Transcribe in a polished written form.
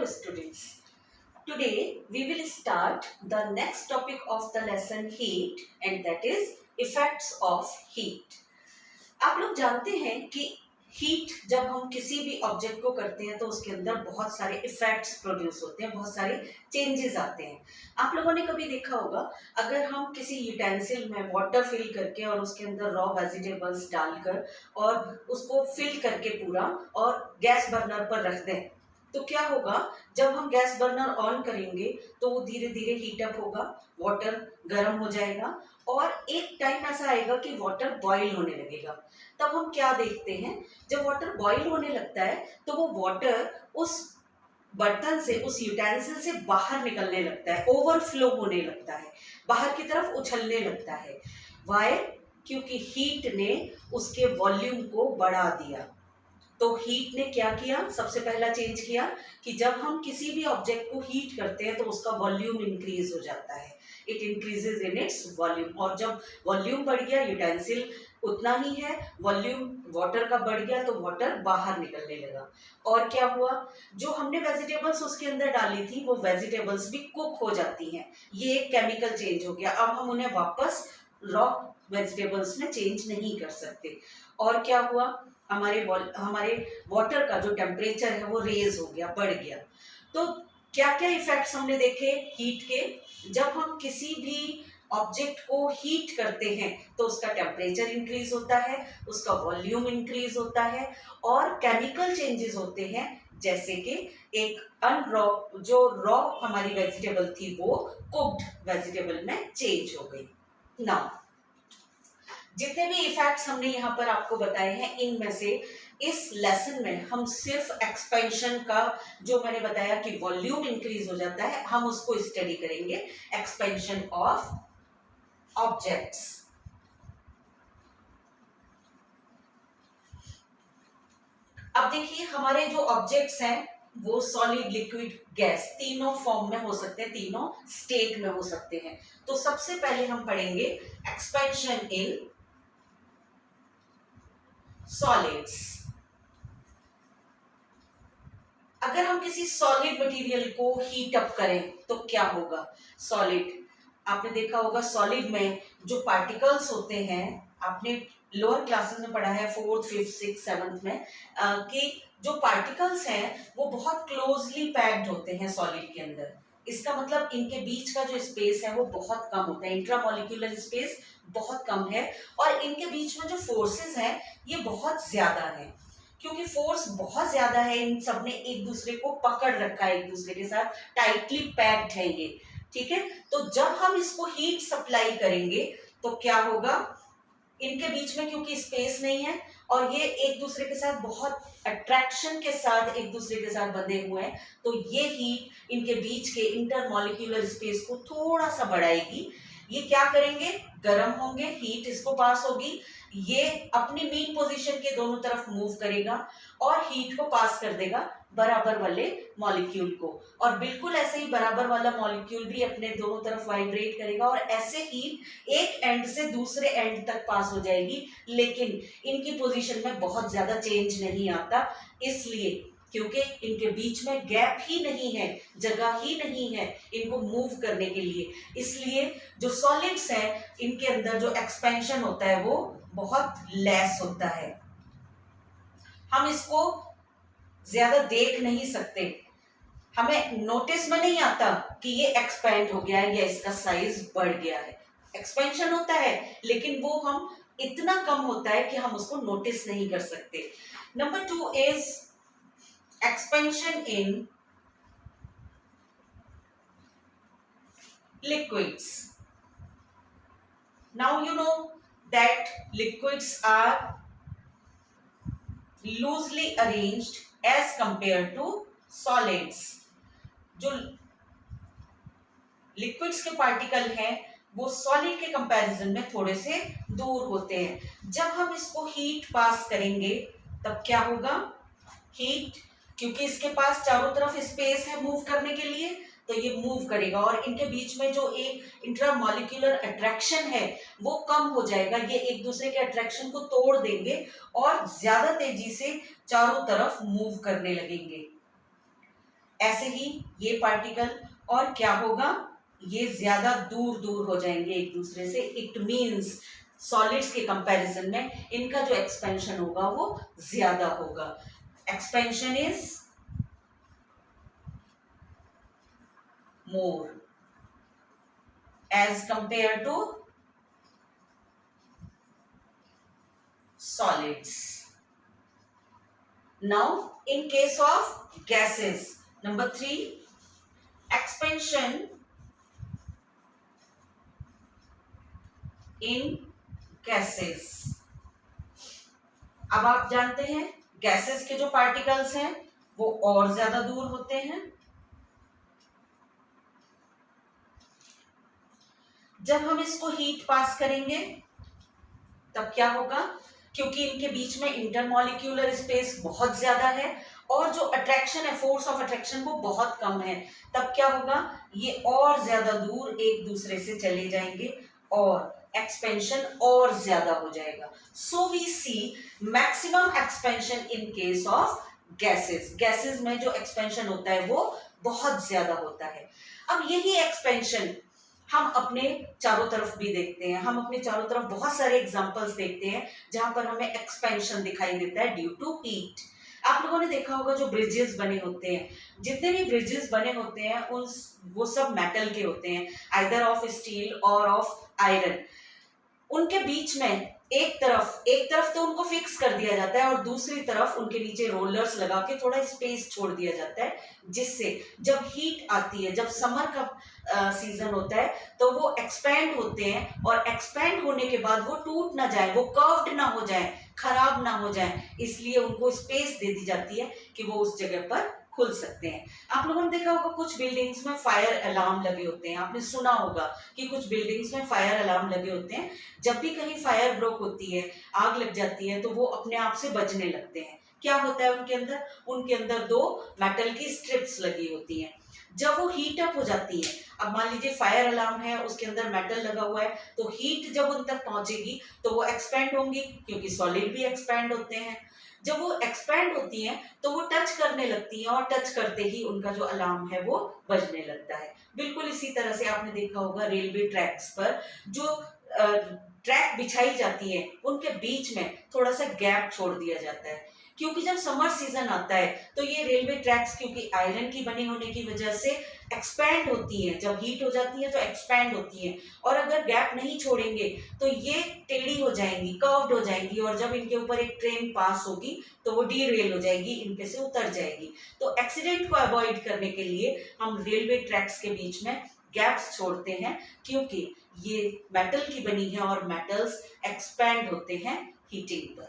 students. Today we will start the next topic of the lesson heat and that is effects of heat. आप लोग जानते हैं कि heat जब हम किसी भी ऑब्जेक्ट को करते हैं तो उसके अंदर बहुत सारे इफेक्ट्स प्रोड्यूस होते हैं, बहुत सारे चेंजेस आते हैं। आप लोगों ने कभी देखा होगा अगर हम किसी यूटेंसिल में वाटर फिल करके और उसके अंदर रॉ वेजिटेबल्स डालकर और उसको फिल करके पूरा और गैस बर्नर पर रख दें तो क्या होगा, जब हम गैस बर्नर ऑन करेंगे तो वो धीरे धीरे हीट अप होगा, वाटर गर्म हो जाएगा और एक टाइम ऐसा आएगा कि वाटर बॉईल होने लगेगा। तब हम क्या देखते हैं, जब वाटर बॉईल होने लगता है तो वो वाटर उस बर्तन से, उस यूटेंसिल से बाहर निकलने लगता है, ओवरफ्लो होने लगता है, बाहर की तरफ उछलने लगता है। वाई? क्योंकि हीट ने उसके वॉल्यूम को बढ़ा दिया। तो हीट ने क्या किया, सबसे पहला चेंज किया कि जब हम किसी भी ऑब्जेक्ट को हीट करते हैं तो उसका वॉल्यूम इंक्रीज हो जाता है, it increases in its volume. और जब वॉल्यूम बढ़ गया, यूटेंसिल उतना ही है, वॉल्यूम वाटर का बढ़ गया तो वाटर बाहर निकलने लगा। और क्या हुआ, जो हमने वेजिटेबल्स उसके अंदर डाली थी वो वेजिटेबल्स भी कुक हो जाती हैं। ये एक केमिकल चेंज हो गया, अब हम उन्हें वापस रॉ वेजिटेबल्स में चेंज नहीं कर सकते। और क्या हुआ, हमारे वाटर का जो टेम्परेचर है वो रेज हो गया, बढ़ गया। तो क्या क्या इफेक्ट्स हमने देखे हीट के, जब हम किसी भी ऑब्जेक्ट को हीट करते हैं तो उसका टेम्परेचर इंक्रीज होता है, उसका वॉल्यूम इंक्रीज होता है और केमिकल चेंजेस होते हैं, जैसे कि एक जो रॉ हमारी वेजिटेबल थी वो कुक्ड वेजिटेबल में चेंज हो गई। नाउ जितने भी इफेक्ट्स हमने यहाँ पर आपको बताए हैं, इनमें से इस लेसन में हम सिर्फ एक्सपेंशन का, जो मैंने बताया कि वॉल्यूम इंक्रीज हो जाता है, हम उसको स्टडी करेंगे, एक्सपेंशन ऑफ ऑब्जेक्ट्स। अब देखिए हमारे जो ऑब्जेक्ट्स हैं वो सॉलिड, लिक्विड, गैस तीनों फॉर्म में हो सकते हैं, तीनों स्टेट में हो सकते हैं। तो सबसे पहले हम पढ़ेंगे एक्सपेंशन इन सॉलिड्स। अगर हम किसी सॉलिड मटेरियल को हीट अप करें तो क्या होगा। सॉलिड, आपने देखा होगा सॉलिड में जो पार्टिकल्स होते हैं, आपने लोअर क्लासेस में पढ़ा है 4th, 5th, 6th, 7th में कि जो पार्टिकल्स हैं वो बहुत क्लोजली पैक्ड होते हैं सॉलिड के अंदर। इसका मतलब इनके बीच का जो स्पेस है वो बहुत कम होता है, इंट्रामॉलिक्यूलर स्पेस बहुत कम है और इनके बीच में जो फोर्सेस हैं ये बहुत ज्यादा है। क्योंकि फोर्स बहुत ज्यादा है, इन सब ने एक दूसरे को पकड़ रखा है, एक दूसरे के साथ टाइटली पैक्ड है ये, ठीक है। तो जब हम इसको हीट सप्लाई करेंगे तो क्या होगा, इनके बीच में क्योंकि स्पेस नहीं है और ये एक दूसरे के साथ बहुत अट्रैक्शन के साथ एक दूसरे के साथ बंधे हुए हैं, तो ये हीट इनके बीच के इंटरमॉलिक्यूलर स्पेस को थोड़ा सा बढ़ाएगी। ये क्या करेंगे, गर्म होंगे, हीट इसको पास होगी, ये अपनी मीन पोजीशन के दोनों तरफ मूव करेगा और हीट को पास कर देगा बराबर वाले मॉलिक्यूल को, और बिल्कुल ऐसे ही बराबर वाला मॉलिक्यूल भी अपने दोनों तरफ वाइब्रेट करेगा और ऐसे हीट एक एंड से दूसरे एंड तक पास हो जाएगी, लेकिन इनकी पोजीशन में बहुत ज्यादा चेंज नहीं आता, इसलिए क्योंकि इनके बीच में गैप ही नहीं है, जगह ही नहीं है इनको मूव करने के लिए। इसलिए जो सॉलिड्स हैं इनके अंदर जो एक्सपेंशन होता है वो बहुत लेस होता है, हम इसको ज्यादा देख नहीं सकते, हमें नोटिस में नहीं आता कि ये एक्सपेंड हो गया है या इसका साइज बढ़ गया है। एक्सपेंशन होता है लेकिन वो हम इतना कम होता है कि हम उसको नोटिस नहीं कर सकते। Number 2 is expansion in liquids. Now you know that liquids are loosely arranged as compared to solids. जो लिक्विड्स के पार्टिकल हैं वो सॉलिड के कंपैरिजन में थोड़े से दूर होते हैं। जब हम इसको हीट पास करेंगे तब क्या होगा, हीट क्योंकि इसके पास चारों तरफ स्पेस है मूव करने के लिए तो ये मूव करेगा और इनके बीच में जो एक इंट्रामॉलिक्यूलर अट्रैक्शन है वो कम हो जाएगा, ये एक दूसरे के अट्रैक्शन को तोड़ देंगे और ज्यादा तेजी से चारों तरफ मूव करने लगेंगे। ऐसे ही ये पार्टिकल, और क्या होगा, ये ज्यादा दूर दूर हो जाएंगे एक दूसरे से। इट मीन्स सॉलिड्स के कंपैरिजन में इनका जो एक्सपेंशन होगा वो ज्यादा होगा। Expansion is more as compared to solids. Now in case of gases, number 3, expansion in gases। अब आप जानते हैं गैसेस के जो पार्टिकल्स हैं वो और ज्यादा दूर होते हैं। जब हम इसको हीट पास करेंगे तब क्या होगा, क्योंकि इनके बीच में इंटरमॉलिक्यूलर स्पेस बहुत ज्यादा है और जो अट्रैक्शन है, फोर्स ऑफ अट्रैक्शन वो बहुत कम है, तब क्या होगा, ये और ज्यादा दूर एक दूसरे से चले जाएंगे और एक्सपेंशन और ज्यादा हो जाएगा। So we see maximum expansion in case of gases. Gases में जो एक्सपेंशन होता है वो बहुत ज्यादा होता है। अब यही एक्सपेंशन हम अपने चारों तरफ भी देखते हैं। हम अपने चारों तरफ बहुत सारे एग्जांपल्स देखते हैं जहां पर हमें एक्सपेंशन दिखाई देता है ड्यू टू हीट। आप लोगों ने देखा होगा जो ब्रिजेस बने होते हैं, जितने भी ब्रिजेस बने होते हैं उन वो सब मेटल के होते हैं, आइदर ऑफ स्टील और ऑफ आयरन। उनके बीच में एक तरफ तो उनको फिक्स कर दिया जाता है और दूसरी तरफ उनके नीचे रोलर्स लगा के थोड़ा स्पेस छोड़ दिया जाता है, जिससे जब हीट आती है, जब समर का सीजन होता है तो वो एक्सपैंड होते हैं और एक्सपैंड होने के बाद वो टूट ना जाए, वो कर्व्ड ना हो जाए, खराब ना हो जाए, इसलिए उनको स्पेस दे दी जाती है कि वो उस जगह पर खुल सकते हैं। आप लोगों ने देखा होगा कुछ बिल्डिंग्स में फायर अलार्म लगे होते हैं। आपने सुना होगा कि कुछ बिल्डिंग्स में फायर अलार्म लगे होते हैं। जब भी कहीं फायर ब्रोक होती है, आग लग जाती है, तो वो अपने आप से बजने लगते हैं। क्या होता है उनके अंदर 2 मेटल की स्ट्रिप्स लगी होती हैं। जब वो हीट अप हो जाती है, अब मान लीजिए फायर अलार्म है, उसके अंदर मेटल लगा हुआ है, तो हीट जब उन तक पहुंचेगी तो वो एक्सपैंड होंगी, क्योंकि सॉलिड भी एक्सपैंड होते हैं। जब वो एक्सपैंड होती हैं तो वो टच करने लगती हैं और टच करते ही उनका जो अलार्म है वो बजने लगता है। बिल्कुल इसी तरह से आपने देखा होगा रेलवे ट्रैक्स पर जो ट्रैक बिछाई जाती है उनके बीच में थोड़ा सा गैप छोड़ दिया जाता है, क्योंकि जब समर सीजन आता है तो ये रेलवे ट्रैक्स क्योंकि आयरन की बने होने की वजह से एक्सपैंड होती हैं। जब हीट हो जाती है तो एक्सपैंड होती हैं, और अगर गैप नहीं छोड़ेंगे तो ये टेढ़ी हो जाएंगी, कर्व्ड हो जाएंगी, और जब इनके ऊपर एक ट्रेन पास होगी तो वो डीरेल हो जाएगी, इनके से उतर जाएगी। तो एक्सीडेंट को अवॉइड करने के लिए हम रेलवे ट्रैक्स के बीच में गैप्स छोड़ते हैं, क्योंकि ये मेटल की बनी है और मेटल्स एक्सपैंड होते हैं हीटिंग पर।